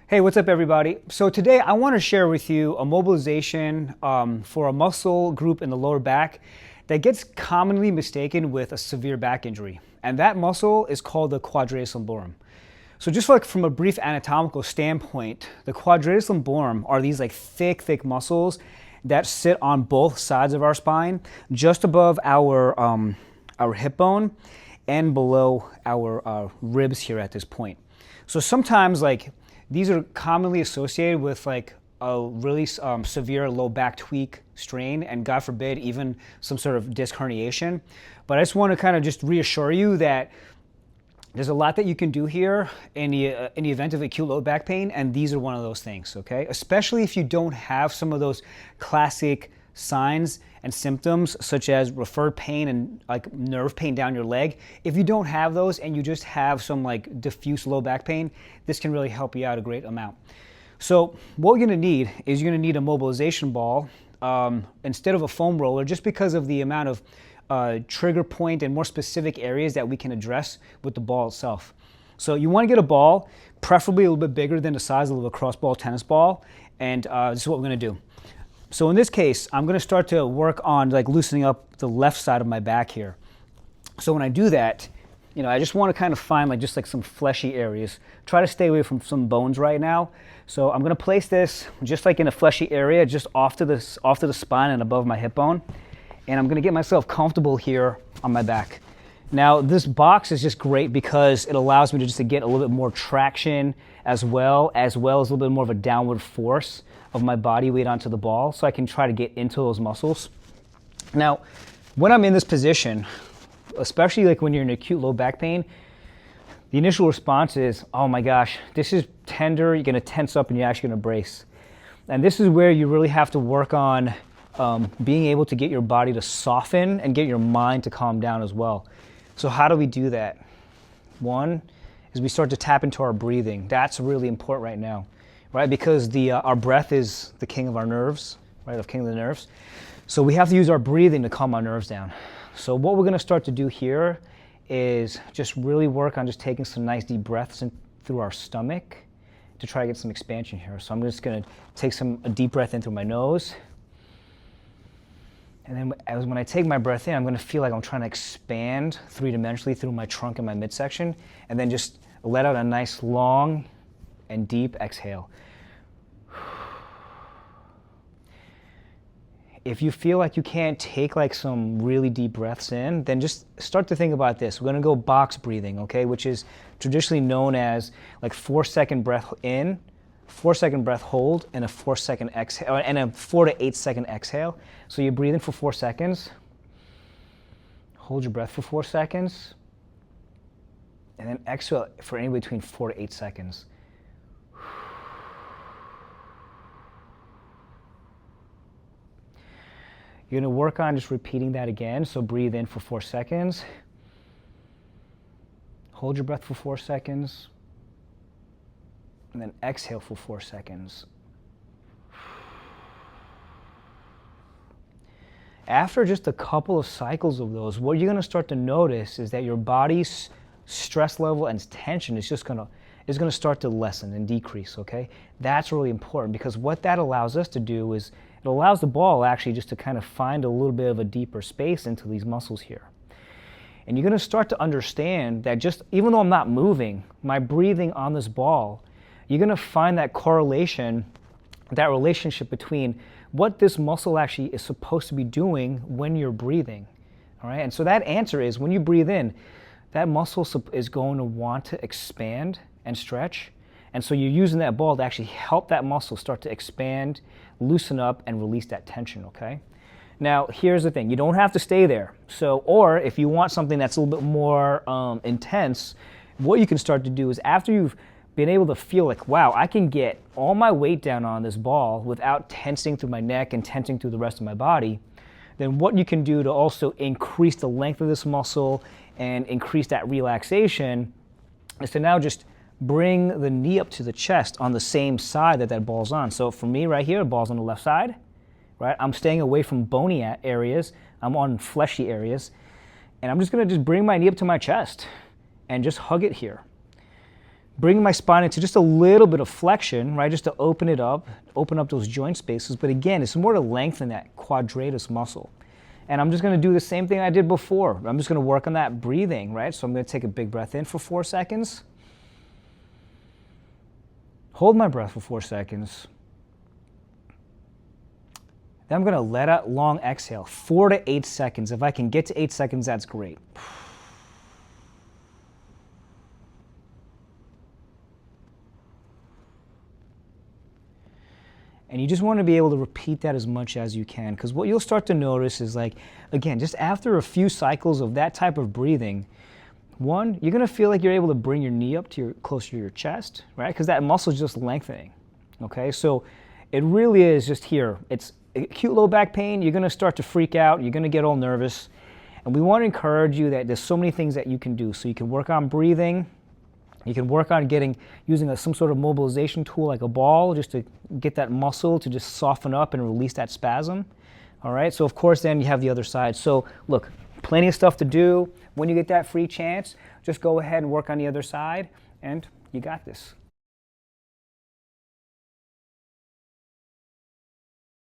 Hey, what's up, everybody? So today I want to share with you a mobilization for a muscle group in the lower back that gets commonly mistaken with a severe back injury. And that muscle is called the quadratus lumborum. So just like from a brief anatomical standpoint, the quadratus lumborum are these like thick muscles that sit on both sides of our spine, just above our hip bone and below our ribs here at this point. So sometimes these are commonly associated with like a really severe low back tweak strain and God forbid even some sort of disc herniation. But I just want to kind of just reassure you that there's a lot that you can do here in the event of acute low back pain, and these are one of those things, okay? Especially if you don't have some of those classic signs and symptoms such as referred pain and like nerve pain down your leg. If you don't have those and you just have some like diffuse low back pain, this can really help you out a great amount. So what you're gonna need is you're gonna need a mobilization ball instead of a foam roller, just because of the amount of trigger point and more specific areas that we can address with the ball itself. So you wanna get a ball, preferably a little bit bigger than the size of a lacrosse ball, tennis ball, and this is what we're gonna do. So in this case, I'm going to start to work on like loosening up the left side of my back here. So when I do that, I just want to kind of find just some fleshy areas. Try to stay away from some bones right now. So I'm going to place this just like in a fleshy area, just off to the spine and above my hip bone. And I'm going to get myself comfortable here on my back. Now this box is just great because it allows me to get a little bit more traction as well as a little bit more of a downward force of my body weight onto the ball, so I can try to get into those muscles. Now, when I'm in this position, especially like when you're in acute low back pain, the initial response is, oh my gosh, this is tender, you're gonna tense up and you're actually gonna brace. And this is where you really have to work on being able to get your body to soften and get your mind to calm down as well. So how do we do that? One is we start to tap into our breathing. That's really important right now. Right, because our breath is the king of our nerves, right, king of the nerves. So we have to use our breathing to calm our nerves down. So what we're going to start to do here is just really work on just taking some nice deep breaths in through our stomach to try to get some expansion here. So I'm just going to take a deep breath in through my nose. And then when I take my breath in, I'm going to feel like I'm trying to expand three-dimensionally through my trunk and my midsection, and then just let out a nice long and deep exhale. If you feel like you can't take some really deep breaths in, then just start to think about this. We're going to go box breathing, okay, which is traditionally known as 4-second breath in, 4-second breath hold, and a 4-second exhale, and a 4 to 8-second exhale. So you breathe in for 4 seconds, hold your breath for 4 seconds, and then exhale for anywhere between 4 to 8 seconds. You're going to work on just repeating that again. So breathe in for 4 seconds. Hold your breath for 4 seconds. And then exhale for 4 seconds. After just a couple of cycles of those, what you're going to start to notice is that your body's stress level and tension is going to start to lessen and decrease, okay? That's really important because what that allows us to do is it allows the ball actually just to kind of find a little bit of a deeper space into these muscles here. And you're going to start to understand that just even though I'm not moving, my breathing on this ball, you're going to find that correlation, that relationship between what this muscle actually is supposed to be doing when you're breathing. All right? And so that answer is when you breathe in, that muscle is going to want to expand and stretch. And so you're using that ball to actually help that muscle start to expand, loosen up, and release that tension, okay? Now, here's the thing. You don't have to stay there. Or if you want something that's a little bit more intense, what you can start to do is after you've been able to feel like, wow, I can get all my weight down on this ball without tensing through my neck and tensing through the rest of my body, then what you can do to also increase the length of this muscle and increase that relaxation is to now just bring the knee up to the chest on the same side that ball's on. So for me right here, the ball's on the left side, right? I'm staying away from bony areas. I'm on fleshy areas. And I'm just gonna bring my knee up to my chest and just hug it here. bringing my spine into just a little bit of flexion, right, just to open it up, open up those joint spaces. But again, it's more to lengthen that quadratus muscle. And I'm just going to do the same thing I did before. I'm just going to work on that breathing, right? So I'm going to take a big breath in for 4 seconds. Hold my breath for 4 seconds. Then I'm going to let out long exhale, 4 to 8 seconds. If I can get to 8 seconds, that's great. And you just want to be able to repeat that as much as you can, because what you'll start to notice is, like, again, just after a few cycles of that type of breathing, one, you're going to feel like you're able to bring your knee up to closer to your chest, right? Because that muscle is just lengthening, okay? So it really is just here. It's acute low back pain. You're going to start to freak out. You're going to get all nervous. And we want to encourage you that there's so many things that you can do. So you can work on breathing. You can work on using some sort of mobilization tool like a ball, just to get that muscle to just soften up and release that spasm. All right, so of course then you have the other side. So look, plenty of stuff to do. When you get that free chance, just go ahead and work on the other side, and you got this.